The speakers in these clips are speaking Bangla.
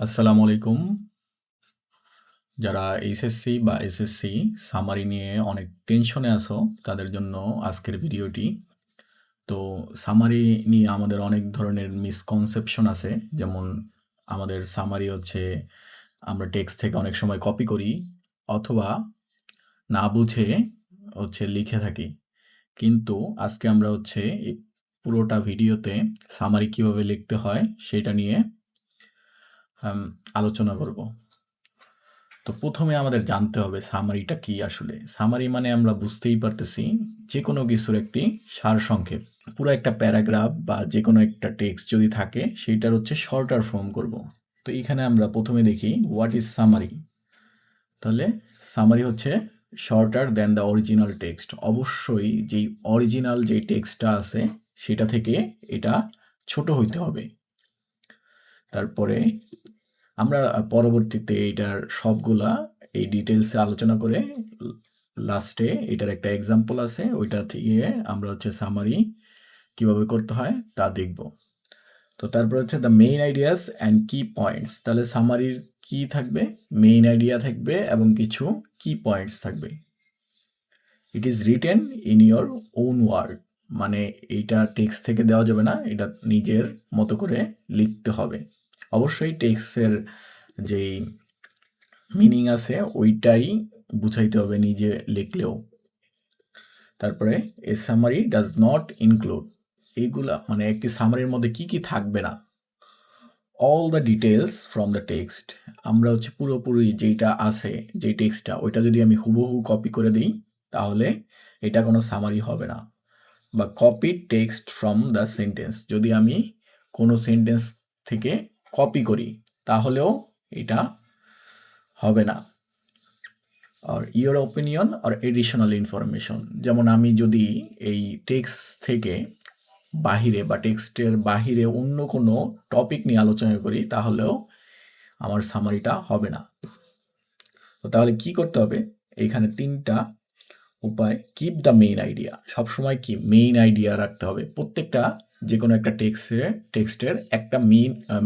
আসসালামু আলাইকুম। যারা এইচএসসি বা এসএসসি সামারি নিয়ে অনেক টেনশনে আছো তাদের জন্য আজকের ভিডিওটি। তো সামারি নিয়ে আমাদের অনেক ধরনের মিসকনসেপশন আছে। যেমন আমাদের সামারি হচ্ছে আমরা টেক্সট থেকে অনেক সময় কপি করি অথবা না বুঝে লিখে থাকি। কিন্তু আজকে আমরা এই পুরোটা ভিডিওতে সামারি কিভাবে লিখতে হয় সেটা নিয়ে আলোচনা করব। তো প্রথমে আমাদের জানতে হবে সামারিটা কি আসলে। সামারি মানে আমরা বুঝতেই পারতেছি যে কোনো কিছুর একটি সারসংক্ষেপ। পুরো একটা প্যারাগ্রাফ বা যে কোনো একটা টেক্সট যদি থাকে সেইটার শর্টার ফর্ম করব। তো এখানে আমরা প্রথমে দেখি হোয়াট ইজ সামারি। তাহলে সামারি হচ্ছে shorter than the original text. অবশ্যই যেই অরিজিনাল যে টেক্সটটা আছে সেটা থেকে এটা ছোট হইতে হবে। তারপরে আমরা পরবর্তীতে এটার সবগুলা এই ডিটেলসে আলোচনা করে লাস্টে এটার একটা এক্সাম্পল আছে ওইটা থেকে আমরা সামারি কিভাবে করতে হয় তা দেখব। তো তারপর দ্য মেইন আইডিয়াস অ্যান্ড কি পয়েন্টস। তাহলে সামারির কি থাকবে, মেইন আইডিয়া থাকবে এবং কিছু কি পয়েন্টস থাকবে। It is written in your own word, মানে এইটা টেক্সট থেকে দেওয়া যাবে না, এটা নিজের মতো করে লিখতে হবে। অবশ্যই টেক্সটের যেই মিনিং আছে ওইটাই বুঝাইতে হবে নিজে লিখলেও। তারপরে a summary does not include, এইগুলা মানে একটি সামারির মধ্যে কি কি থাকবে না। All the details from the text, আমরা পুরোপুরি যেইটা আছে যেই টেক্সটটা ওইটা যদি আমি হুবহু কপি করে দিই তাহলে এটা কোনো সামারি হবে না। বা copy text from the sentence, যদি আমি কোনো সেন্টেন্স থেকে কপি করি তাহলেও এটা হবে না। আর ইয়োর ওপিনিয়ন আর এডিশনাল ইনফরমেশন, যেমন আমি যদি এই টেক্সট থেকে বাহিরে বা টেক্সটের বাহিরে অন্য কোনো টপিক নিয়ে আলোচনা করি তাহলেও আমার সামারিটা হবে না। তো তাহলে কি করতে হবে, এইখানে তিনটা উপায়। কিপ দ্য মেইন আইডিয়া, সবসময় কি মেইন আইডিয়া রাখতে হবে। প্রত্যেকটা যে কোনো একটা টেক্সটের একটা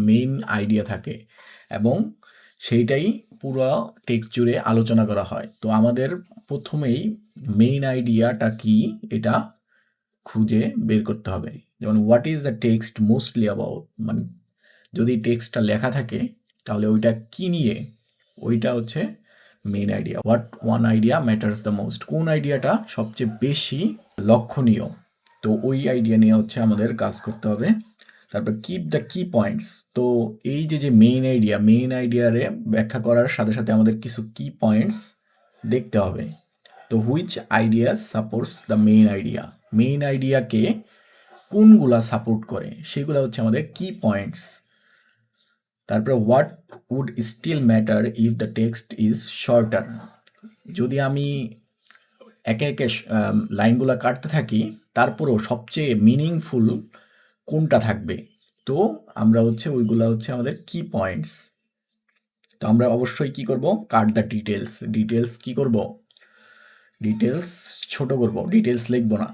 মেইন আইডিয়া থাকে এবং সেইটাই পুরো টেক্সট জুড়ে আলোচনা করা হয়। তো আমাদের প্রথমেই মেইন আইডিয়াটা কি এটা খুঁজে বের করতে হবে। যেমন what is the text mostly about, মানে যদি টেক্সটটা লেখা থাকে তাহলে ওইটা কি নিয়ে, ওইটা main idea. What one idea matters the most, কোন আইডিয়াটা সবচেয়ে বেশি লক্ষণীয়, তো ওই আইডিয়া নিয়ে আমাদের কাজ করতে হবে। তারপর কিপ দ্য কি পয়েন্টস, তো এই যে মেইন আইডিয়ারে ব্যাখ্যা করার সাথে সাথে আমাদের কিছু কি পয়েন্টস দেখতে হবে। তো which idea supports the main আইডিয়াকে কোনগুলা সাপোর্ট করে সেগুলো আমাদের কি পয়েন্টস। তারপরে what would still matter if the text is shorter, যদি আমি একে একে লাইনগুলো কাটতে থাকি তারপরেও সবচেয়ে মিনিংফুল কোনটা থাকবে, তো আমরা ওইগুলা আমাদের কি পয়েন্টস। তো আমরা অবশ্যই কি করব, কাট দ্য ডিটেলস কি করব, ডিটেলস ছোট করব, ডিটেলস লিখব না।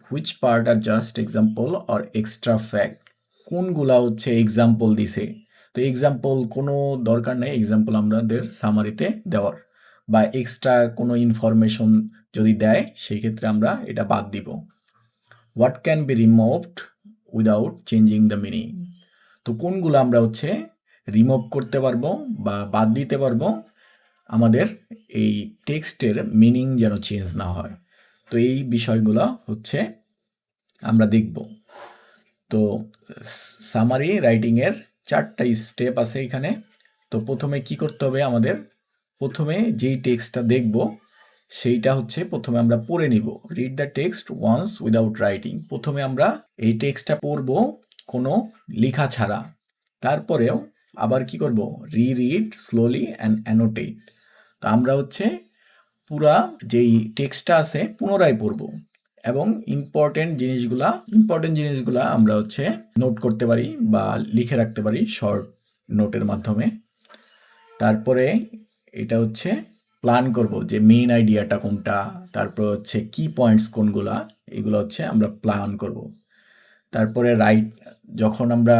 হুইচ পার্ট আর just example or extra fact, কোনগুলা এক্সাম্পল দিছে, তো এক্সাম্পল কোনো দরকার নেই এক্সাম্পল আমাদের সামারিতে দেওয়ার, বা এক্সট্রা কোনো ইনফরমেশন যদি দেয় সেই ক্ষেত্রে আমরা এটা বাদ দিব। What can be removed without changing the meaning, তো কোনগুলো আমরা রিমুভ করতে পারবো বা বাদ দিতে পারবো আমাদের এই টেক্সটের মিনিং যেন চেঞ্জ না হয়। তো এই বিষয়গুলো আমরা দেখব। তো সামারি রাইটিংয়ের 4টা স্টেপ আছে এখানে। তো প্রথমে কি করতে হবে আমাদের, প্রথমে যেই টেক্সটটা দেখব সেইটা প্রথমে আমরা পড়ে নিব। Read the text once without writing, প্রথমে আমরা এই টেক্সটটা পড়ব কোনো লেখা ছাড়া। তারপরেও আবার কি করব, রিড স্লোলি অ্যান্ড অ্যানোটেট, তো আমরা পুরা যেই টেক্সটটা আছে পুনরায় পড়ব এবং ইম্পর্টেন্ট জিনিসগুলা আমরা নোট করতে পারি বা লিখে রাখতে পারি শর্ট নোটের মাধ্যমে। তারপরে এটা প্ল্যান করব যে মেইন আইডিয়াটা কোনটা, তারপর কি পয়েন্টস কোনগুলা, এগুলো আমরা প্ল্যান করব। তারপরে যখন আমরা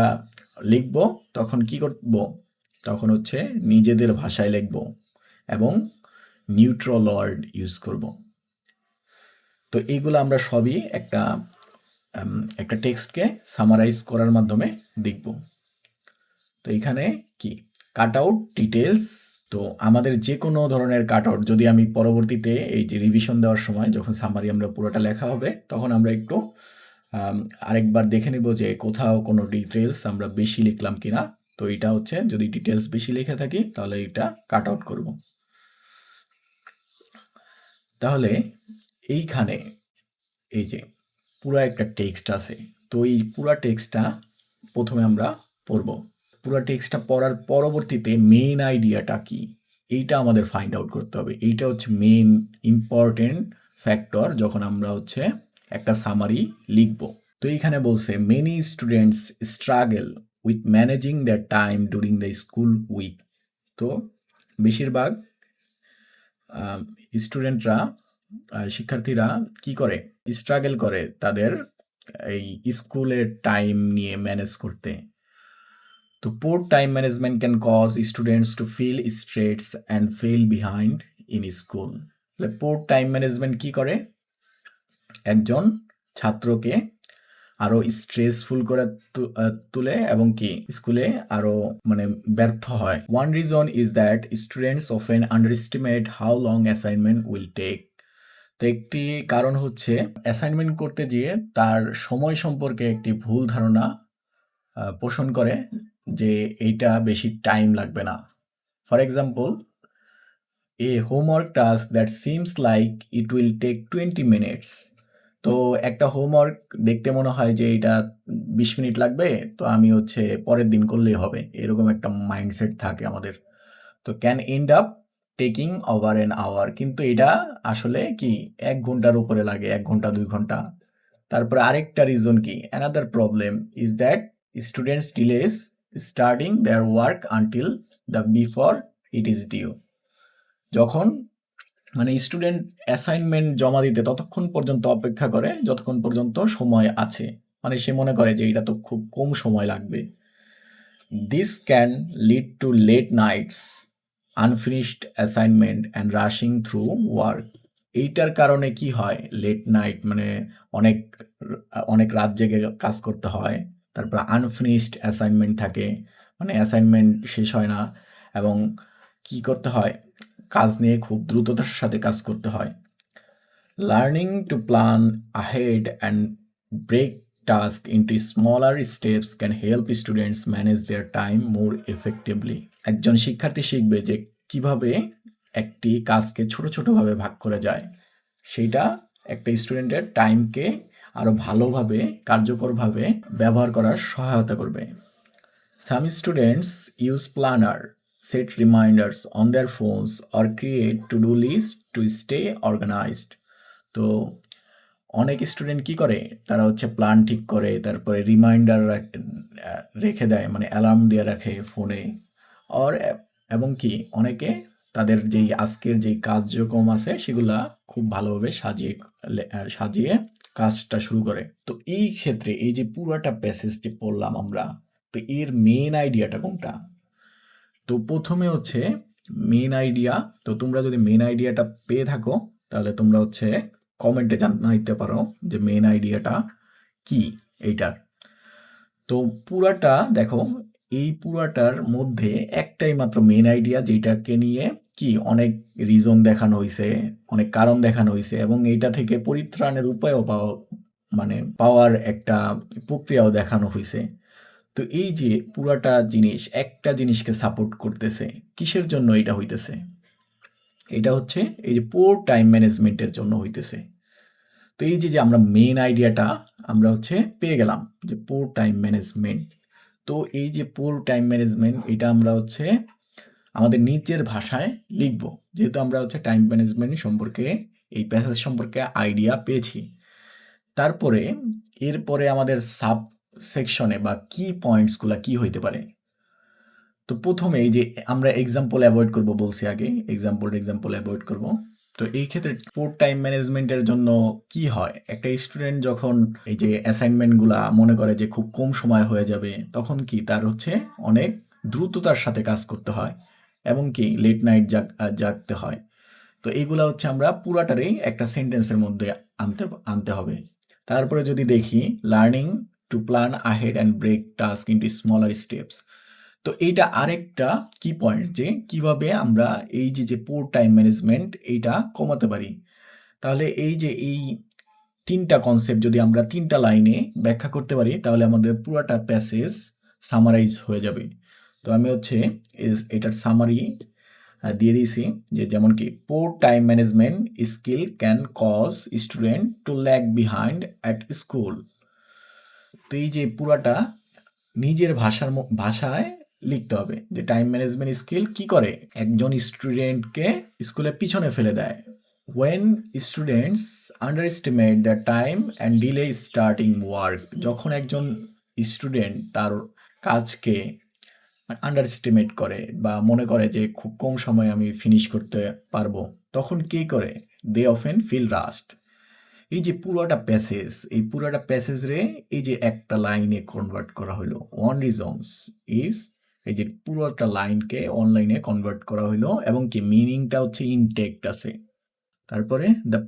লিখব তখন কি করব, তখন হচ্ছে নিজেদের ভাষায় লিখব এবং নিউট্রাল ওয়ার্ড ইউজ করব। তো এইগুলো আমরা সবই একটা টেক্সটকে সামারাইজ করার মাধ্যমে দেখব। তো এখানে কি কাট আউট ডিটেলস, তো আমাদের যে কোনো ধরনের কাট আউট যদি আমি পরবর্তীতে এই যে রিভিশন দেওয়ার সময় যখন সামারি আমরা পুরোটা লেখা হবে তখন আমরা একটু আরেকবার দেখে নেব যে কোথাও কোনো ডিটেলস আমরা বেশি লিখলাম কিনা। তো এটা হচ্ছে যদি ডিটেলস বেশি লিখে থাকি তাহলে এটা কাট আউট করব। তাহলে এইখানে এই যে পুরো একটা টেক্সট আছে, তো এই পুরা টেক্সটটা প্রথমে আমরা পড়ব। পুরো টেক্সটটা পড়ার পরবর্তীতে মেইন আইডিয়াটা কি এইটা আমাদের ফাইন্ড আউট করতে হবে। এইটা হচ্ছে মেইন ইম্পর্টেন্ট ফ্যাক্টর যখন আমরা হচ্ছে একটা সামারি লিখব। তো এইখানে বলছে many students struggle with managing their time during the school week. তো বেশিরভাগ স্টুডেন্টরা শিক্ষার্থীরা কি করে স্ট্রাগল করে তাদের এই স্কুলের টাইম নিয়ে ম্যানেজ করতে। তো poor time management can cause students to feel stress and fell behind in school. Poor time management কি করে একজন ছাত্রকে আরো স্ট্রেসফুল করে তুলে এবং কি স্কুলে আরো মানে ব্যর্থ হয়। One reason is that students often underestimate how long assignment will take. তো একটি কারণ হচ্ছে অ্যাসাইনমেন্ট করতে গিয়ে তার সময় সম্পর্কে একটি ভুল ধারণা পোষণ করে যে এইটা বেশি টাইম লাগবে না। For example, a homework task that seems like it will take 20 minutes. তো একটা হোমওয়ার্ক দেখতে মনে হয় যে এটা 20 মিনিট লাগবে, তো আমি হচ্ছে পরের দিন করলেই হবে, এরকম একটা মাইন্ডসেট থাকে আমাদের। তো can end up taking over an hour, কিন্তু এটা আসলে কি 1 ঘন্টার উপরে লাগে, 1 ঘন্টা 2 ঘন্টা। তারপরে আরেকটা রিজন কি another problem is that students delays starting their work until the before it is due. যখন মানে স্টুডেন্ট অ্যাসাইনমেন্ট জমা দিতে ততক্ষণ পর্যন্ত অপেক্ষা করে যতক্ষণ পর্যন্ত সময় আছে, মানে সে মনে করে যে এটা তো খুব কম সময় লাগবে। This can lead to late nights, unfinished assignment and rushing through work. এইটার কারণে কি হয় লেট নাইট মানে অনেক অনেক রাত জেগে কাজ করতে হয়। তারপর আনফিনিশড অ্যাসাইনমেন্ট থাকে, মানে অ্যাসাইনমেন্ট শেষ হয় না এবং কি করতে হয় কাজ নিয়ে খুব দ্রুততার সাথে কাজ করতে হয়। Learning to plan ahead and break task into smaller steps can help students manage their time more effectively. একজন শিক্ষার্থী শিখবে যে কিভাবে একটি কাজকে ছোট ছোটভাবে ভাগ করা যায়, সেইটা একটা স্টুডেন্টের টাইমকে আরও ভালোভাবে কার্যকরভাবে ব্যবহার করার সহায়তা করবে। Some students use planner, set reminders on their phones or create to-do list to stay organized. তো অনেক স্টুডেন্ট কি করে তারা হচ্ছে প্ল্যান ঠিক করে, তারপরে রিমাইন্ডার রেখে দেয়, মানে অ্যালার্ম দিয়ে রাখে ফোনে। আর এবং কি অনেকে তাদের যেই আজকের যেই কার্যক্রম আছে সেগুলা খুব ভালোভাবে সাজিয়ে কাজটা শুরু করে। তো এই ক্ষেত্রে এই যে পুরাটা প্যাসেজ যে পড়লাম আমরা, তো এর মেইন আইডিয়াটা কোনটা? তো প্রথমে হচ্ছে মেইন আইডিয়া। তো তোমরা যদি মেইন আইডিয়াটা পেয়ে থাকো তাহলে তোমরা হচ্ছে কমেন্টে জানাইতে পারো যে মেইন আইডিয়াটা কি এইটার। তো পুরাটা দেখো, এই পুরাটার মধ্যে একটাই মাত্র মেইন আইডিয়া যেটাকে নিয়ে কি অনেক রিজন দেখানো হয়েছে, অনেক কারণ দেখানো হয়েছে এবং এইটা থেকে পরিত্রাণের উপায়ও পাওয়ার একটা প্রক্রিয়াও দেখানো হয়েছে। তো এই যে পুরাটা জিনিস একটা জিনিসকে সাপোর্ট করতেছে, কিসের জন্য এটা হইতেছে? এটা হচ্ছে এই যে পোর টাইম ম্যানেজমেন্টের জন্য হইতেছে। তো এই যে আমরা মেইন আইডিয়াটা আমরা হচ্ছে পেয়ে গেলাম যে পোর টাইম ম্যানেজমেন্ট। তো এই যে পোর টাইম ম্যানেজমেন্ট এটা আমরা হচ্ছে আমাদের নিজের ভাষায় লিখব, যেহেতু আমরা হচ্ছে টাইম ম্যানেজমেন্ট সম্পর্কে এই প্যাসেজ সম্পর্কে আইডিয়া পেয়েছি। তারপরে এরপরে আমাদের সাব সেকশনে বা কি পয়েন্টসগুলা কি হইতে পারে। তো প্রথমে এই যে আমরা এক্সাম্পল অ্যাভয়েড করব বলছি আগে, এক্সাম্পল অ্যাভয়েড করব। তো এই ক্ষেত্রে পোর টাইম ম্যানেজমেন্টের জন্য কি হয়, একটা স্টুডেন্ট যখন এই যে অ্যাসাইনমেন্টগুলা মনে করে যে খুব কম সময় হয়ে যাবে তখন কি তার হচ্ছে অনেক দ্রুততার সাথে কাজ করতে হয় এবং কি লেট নাইট জাগতে হয়। তো এইগুলা হচ্ছে আমরা পুরাটারই একটা সেন্টেন্সের মধ্যে আনতে আনতে হবে। তারপরে যদি দেখি learning to plan ahead and break task into smaller steps. তো এইটা আরেকটা কি পয়েন্ট যে কিভাবে আমরা এই যে পুর টাইম ম্যানেজমেন্ট এইটা কমাতে পারি। তাহলে এই ৩টা কনসেপ্ট যদি আমরা ৩টা লাইনে ব্যাখ্যা করতে পারি তাহলে আমাদের পুরাটা প্যাসেজ সামারাইজ হয়ে যাবে। তো আমি হচ্ছে এটার সামারি দিয়ে দিয়েছি যে যেমন কি poor time management skill can cause student to lag behind at school. তো এই যে পুরাটা নিজের ভাষায় লিখতে হবে যে টাইম ম্যানেজমেন্ট স্কিল কি করে একজন স্টুডেন্টকে স্কুলে পিছনে ফেলে দেয়। When students underestimate the time and delay starting work, যখন একজন স্টুডেন্ট তার কাজকে আন্ডারএস্টিমেট করে বা মনে করে যে খুব কম সময়ে আমি ফিনিশ করতে পারবো, তখন কি করে দে অফেন ফিল রাস্ট। এই যে পুরোটা প্যাসেজ, এই পুরোটা প্যাসেজ রে এই যে একটা লাইনে কনভার্ট করা হলো। ওয়ান রিজনস ইজ, এই যে পুরোটা লাইনকে অনলাইনে কনভার্ট করা হলো এবং কি মিনিংটা হচ্ছে ইনটেক্ট আছে। তারপরে the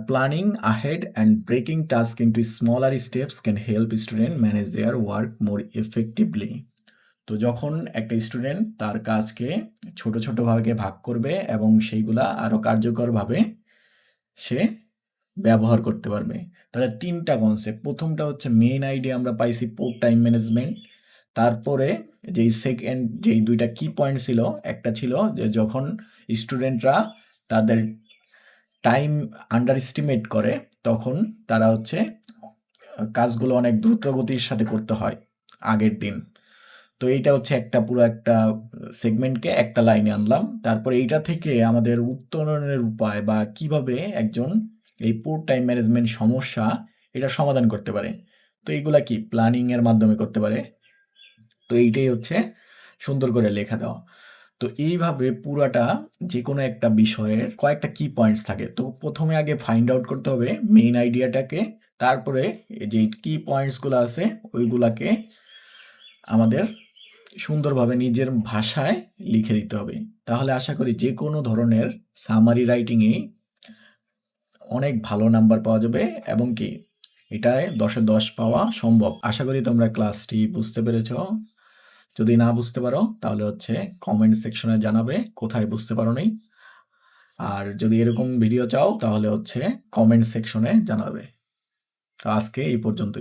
planning ahead and breaking task into smaller steps can help student manage their work more effectively. তো যখন একটা স্টুডেন্ট তার কাজকে ছোট ছোট ভাগে ভাগ করবে এবং সেইগুলা আরো কার্যকরভাবে সে ব্যবহার করতে পারবে। তাহলে ৩টা কনসেপ্ট। প্রথমটা হচ্ছে মেইন আইডিয়া আমরা পাইছি পোর টাইম ম্যানেজমেন্ট। তারপরে যেই ২টা কি পয়েন্ট ছিল, একটা ছিল যে যখন স্টুডেন্টরা তাদের টাইম আন্ডার এস্টিমেট করে তখন তারা হচ্ছে কাজগুলো অনেক দ্রুত গতির সাথে করতে হয় আগের দিন। তো এইটা হচ্ছে পুরো একটা সেগমেন্টকে একটা লাইনে আনলাম। তারপরে এইটা থেকে আমাদের উত্তরণের উপায় বা কিভাবে একজন এই পুর টাইম ম্যানেজমেন্ট সমস্যা এটা সমাধান করতে পারে। তো এইগুলা কি প্ল্যানিং এর মাধ্যমে করতে পারে। তো এইটাই হচ্ছে সুন্দর করে লেখা দেওয়া। তো এইভাবে পুরাটা যে কোনো একটা বিষয়ের কয়েকটা কি পয়েন্টস থাকে। তো প্রথমে আগে ফাইন্ড আউট করতে হবে মেইন আইডিয়াটাকে, তারপরে যে কি পয়েন্টসগুলো আছে ওইগুলাকে আমাদের সুন্দরভাবে নিজের ভাষায় লিখে দিতে হবে। তাহলে আশা করি যে কোনো ধরনের সামারি রাইটিংয়ে অনেক ভালো নাম্বার পাওয়া যাবে এবং কি এটায় 10-এ 10 পাওয়া সম্ভব। আশা করি তোমরা ক্লাসটি বুঝতে পেরেছ। যদি না বুঝতে পারো তাহলে হচ্ছে কমেন্ট সেকশনে জানাবে কোথায় বুঝতে পারো নাই। আর যদি এরকম ভিডিও চাও তাহলে হচ্ছে কমেন্ট সেকশনে জানাবে। তো আজকে এই পর্যন্তই।